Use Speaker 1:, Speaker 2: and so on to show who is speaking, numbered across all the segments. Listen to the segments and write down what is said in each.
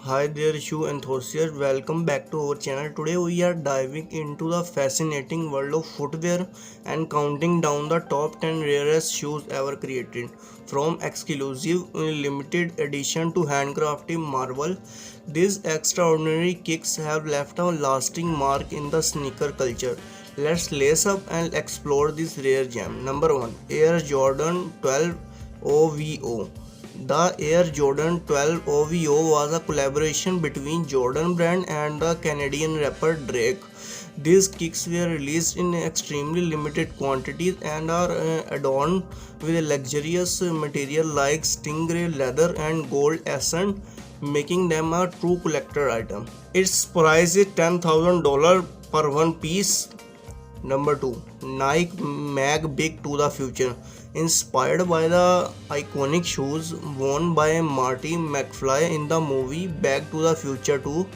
Speaker 1: Hi there, shoe enthusiasts. Welcome back to our channel. Today we are diving into the fascinating world of footwear and counting down the top 10 rarest shoes ever created. From exclusive limited edition to handcrafted marvel, these extraordinary kicks have left a lasting mark in the sneaker culture. Let's lace up and explore this rare gem. Number 1. Air Jordan 12 OVO. The Air Jordan 12 OVO was a collaboration between Jordan brand and the Canadian rapper Drake. These kicks were released in extremely limited quantities and are adorned with a luxurious material like stingray leather and gold accent, making them a true collector item. Its price is $10,000 per one piece. Number 2. Nike Mag Big to the Future. Inspired by the iconic shoes worn by Marty McFly in the movie Back to the Future 2,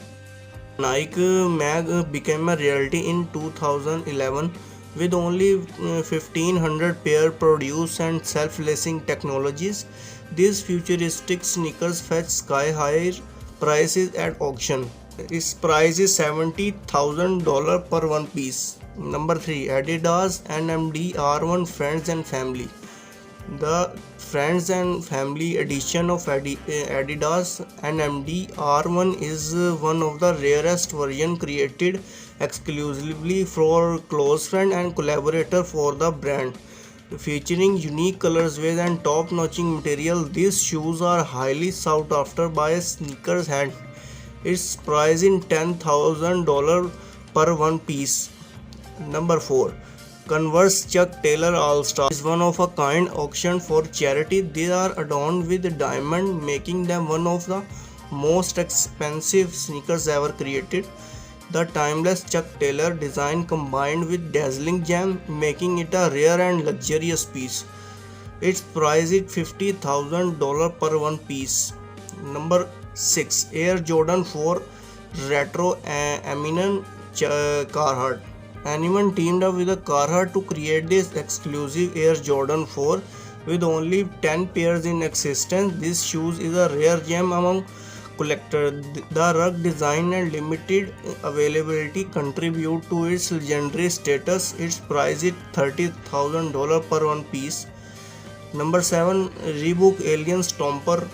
Speaker 1: Nike Mag became a reality in 2011 with only 1500 pair produced and self-lacing technologies. These futuristic sneakers fetch sky-high prices at auction. Its price is $70,000 per one piece. Number 3. Adidas NMD R1 Friends and Family. The Friends and Family edition of Adidas NMD R1 is one of the rarest versions created exclusively for close friend and collaborator for the brand. Featuring unique colorways and top-notch material, these shoes are highly sought after by sneakers heads. Its price is $10,000 per one piece. Number 4. Converse Chuck Taylor All Star is one of a kind auction for charity. They are adorned with diamond, making them one of the most expensive sneakers ever created. The timeless Chuck Taylor design combined with dazzling gem, making it a rare and luxurious piece. Its price is $50,000 per one piece. Number 6. Air Jordan 4 Retro Eminem Carhartt. Anyone teamed up with a Carhartt to create this exclusive Air Jordan 4 with only 10 pairs in existence. This shoes is a rare gem among collectors. The rugged design and limited availability contribute to its legendary status. Its price is $30,000 per one piece. Number 7. Reebok Alien Stomper.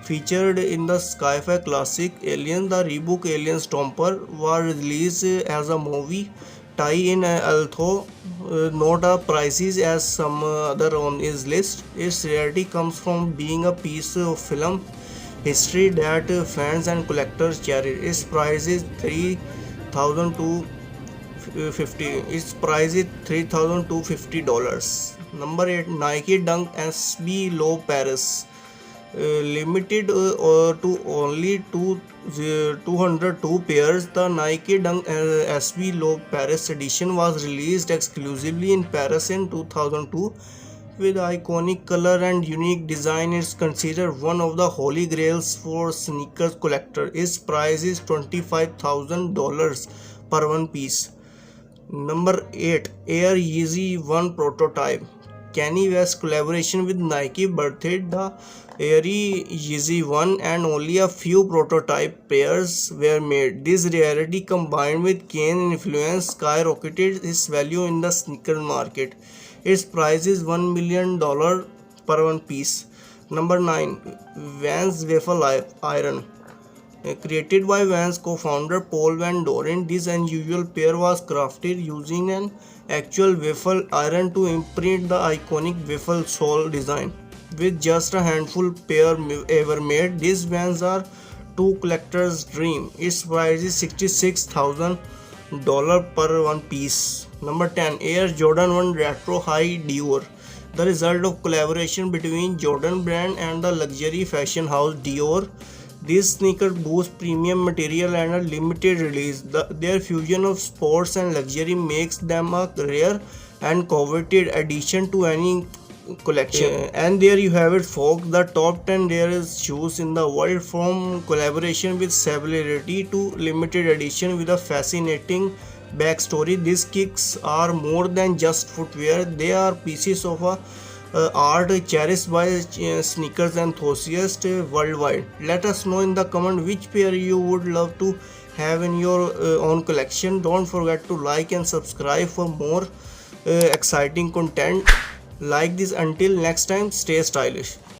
Speaker 1: Featured in the sci-fi classic Alien, the Reebok Alien Stomper was released as a movie tie-in, although not as pricey as some other on his list. Its rarity comes from being a piece of film history that fans and collectors cherish. Its price is $3,250. Number 8. Nike Dunk SB Low Paris. Limited to only 202 pairs, the Nike Dunk SB Low Paris edition was released exclusively in Paris in 2002. With iconic color and unique design, it's considered one of the holy grails for sneakers collector. Its price is $25,000 per one piece. Number 8. Air Yeezy 1 Prototype. Kanye West collaboration with Nike birthed the Air Yeezy 1 and only a few prototype pairs were made. This rarity combined with Kanye influence skyrocketed its value in the sneaker market. Its price is $1 million per one piece. Number 9. Vans Waffle Iron. Created by Vans co-founder Paul Van Doren, this unusual pair was crafted using an actual waffle iron to imprint the iconic waffle sole design. With just a handful pair ever made, these Vans are two collector's dream. Its price is $66,000 per one piece. Number 10. Air Jordan 1 Retro High Dior. The result of collaboration between Jordan brand and the luxury fashion house Dior. These sneakers boast premium material and a limited release. Their fusion of sports and luxury makes them a rare and coveted addition to any collection. And there you have it, folks, the top 10 rarest shoes in the world, from collaboration with celebrity to limited edition with a fascinating backstory. These kicks are more than just footwear, they are pieces of a art cherished by sneakers enthusiasts worldwide. Let us know in the comment which pair you would love to have in your own collection. Don't forget to like and subscribe for more exciting content like this. Until next time, stay stylish.